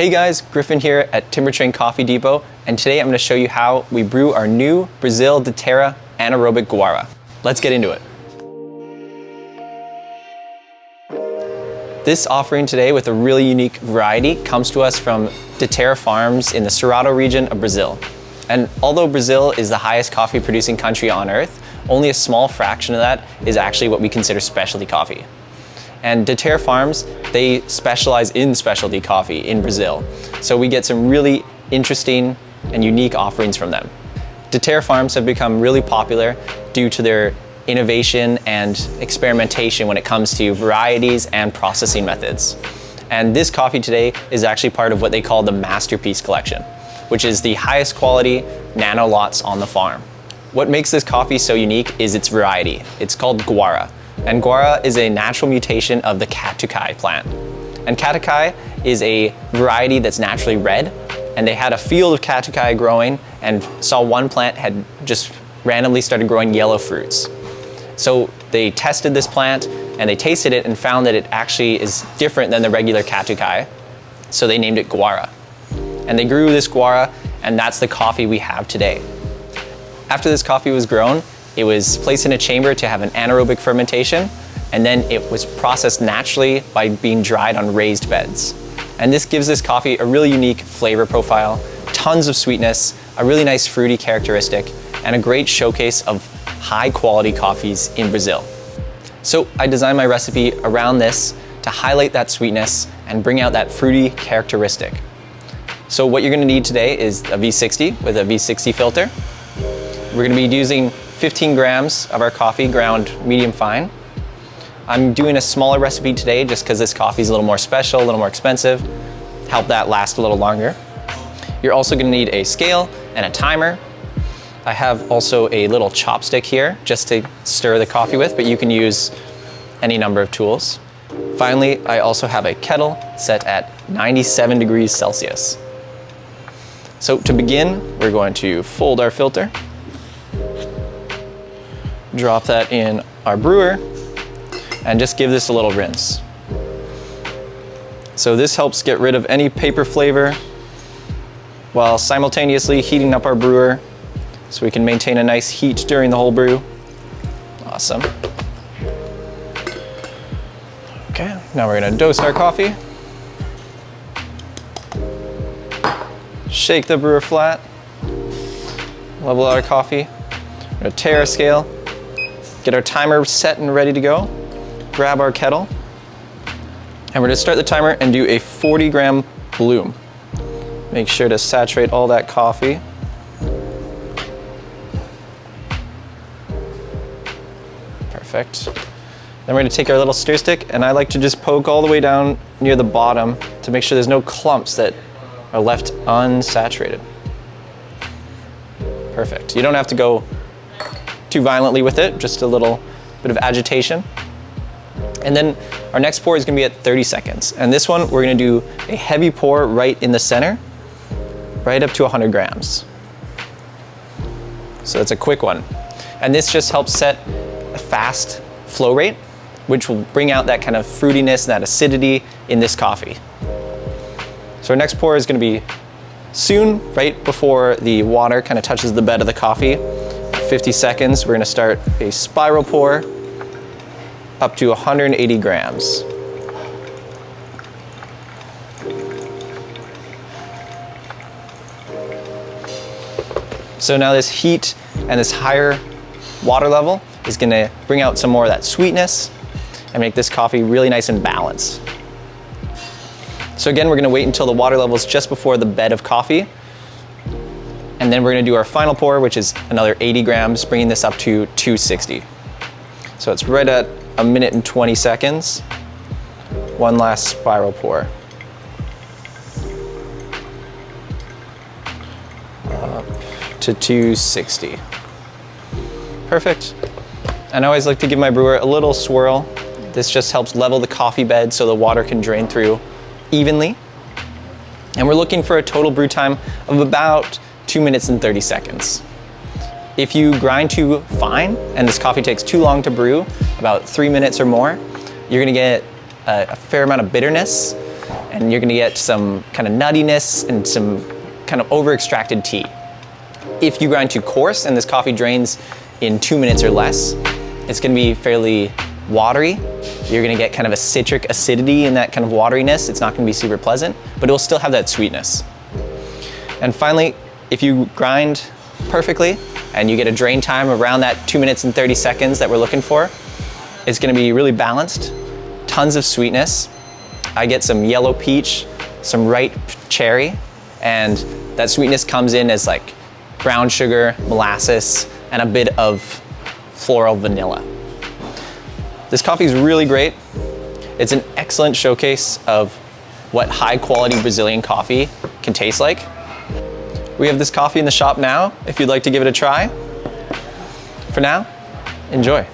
Hey guys, Griffin here at Timbertrain Coffee Depot, and today I'm going to show you how we brew our new Brazil Daterra Anaerobic Guara. Let's get into it. This offering today with a really unique variety comes to us from Daterra farms in the Cerrado region of Brazil. And although Brazil is the highest coffee producing country on earth, only a small fraction of that is actually what we consider specialty coffee. And Daterra farms, they specialize in specialty coffee in Brazil. So we get some really interesting and unique offerings from them. Daterra farms have become really popular due to their innovation and experimentation when it comes to varieties and processing methods. And this coffee today is actually part of what they call the Masterpiece Collection, which is the highest quality nano-lots on the farm. What makes this coffee so unique is its variety. It's called Guara. And Guara is a natural mutation of the catucai plant. And catucai is a variety that's naturally red, and they had a field of catucai growing and saw one plant had just randomly started growing yellow fruits. So they tested this plant and they tasted it and found that it actually is different than the regular catucai. So they named it Guara. And they grew this Guara, and that's the coffee we have today. After this coffee was grown, it was placed in a chamber to have an anaerobic fermentation, and then it was processed naturally by being dried on raised beds. And this gives this coffee a really unique flavor profile, tons of sweetness, a really nice fruity characteristic, and a great showcase of high quality coffees in Brazil. So I designed my recipe around this to highlight that sweetness and bring out that fruity characteristic. So what you're gonna need today is a V60 with a V60 filter. We're gonna be using 15 grams of our coffee ground medium fine. I'm doing a smaller recipe today just because this coffee is a little more special, a little more expensive, help that last a little longer. You're also gonna need a scale and a timer. I have also a little chopstick here just to stir the coffee with, but you can use any number of tools. Finally, I also have a kettle set at 97 degrees Celsius. So to begin, we're going to fold our filter, drop that in our brewer, and just give this a little rinse. So this helps get rid of any paper flavor while simultaneously heating up our brewer so we can maintain a nice heat during the whole brew. Awesome. Okay, now we're gonna dose our coffee. Shake the brewer flat. Level out our coffee. We're gonna tare our scale. Get our timer set and ready to go. Grab our kettle. And we're gonna start the timer and do a 40 gram bloom. Make sure to saturate all that coffee. Perfect. Then we're gonna take our little stir stick, and I like to just poke all the way down near the bottom to make sure there's no clumps that are left unsaturated. Perfect. You don't have to go too violently with it, just a little bit of agitation. And then our next pour is gonna be at 30 seconds. And this one, we're gonna do a heavy pour right in the center, right up to 100 grams. So it's a quick one. And this just helps set a fast flow rate, which will bring out that kind of fruitiness and that acidity in this coffee. So our next pour is gonna be soon, right before the water kind of touches the bed of the coffee. 50 seconds, we're gonna start a spiral pour up to 180 grams. So now this heat and this higher water level is gonna bring out some more of that sweetness and make this coffee really nice and balanced. So again, we're gonna wait until the water level is just before the bed of coffee. And then we're gonna do our final pour, which is another 80 grams, bringing this up to 260. So it's right at 1 minute and 20 seconds. One last spiral pour. Up to 260. Perfect. And I always like to give my brewer a little swirl. This just helps level the coffee bed so the water can drain through evenly. And we're looking for a total brew time of about 2 minutes and 30 seconds. If you grind too fine and this coffee takes too long to brew, about 3 minutes or more, you're gonna get a fair amount of bitterness and you're gonna get some kind of nuttiness and some kind of over-extracted tea. If you grind too coarse and this coffee drains in 2 minutes or less, it's gonna be fairly watery. You're gonna get kind of a citric acidity in that kind of wateriness. It's not gonna be super pleasant, but it'll still have that sweetness. And finally, if you grind perfectly and you get a drain time around that 2 minutes and 30 seconds that we're looking for, it's gonna be really balanced, tons of sweetness. I get some yellow peach, some ripe cherry, and that sweetness comes in as like brown sugar, molasses, and a bit of floral vanilla. This coffee is really great. It's an excellent showcase of what high quality Brazilian coffee can taste like. We have this coffee in the shop now, if you'd like to give it a try. For now, enjoy.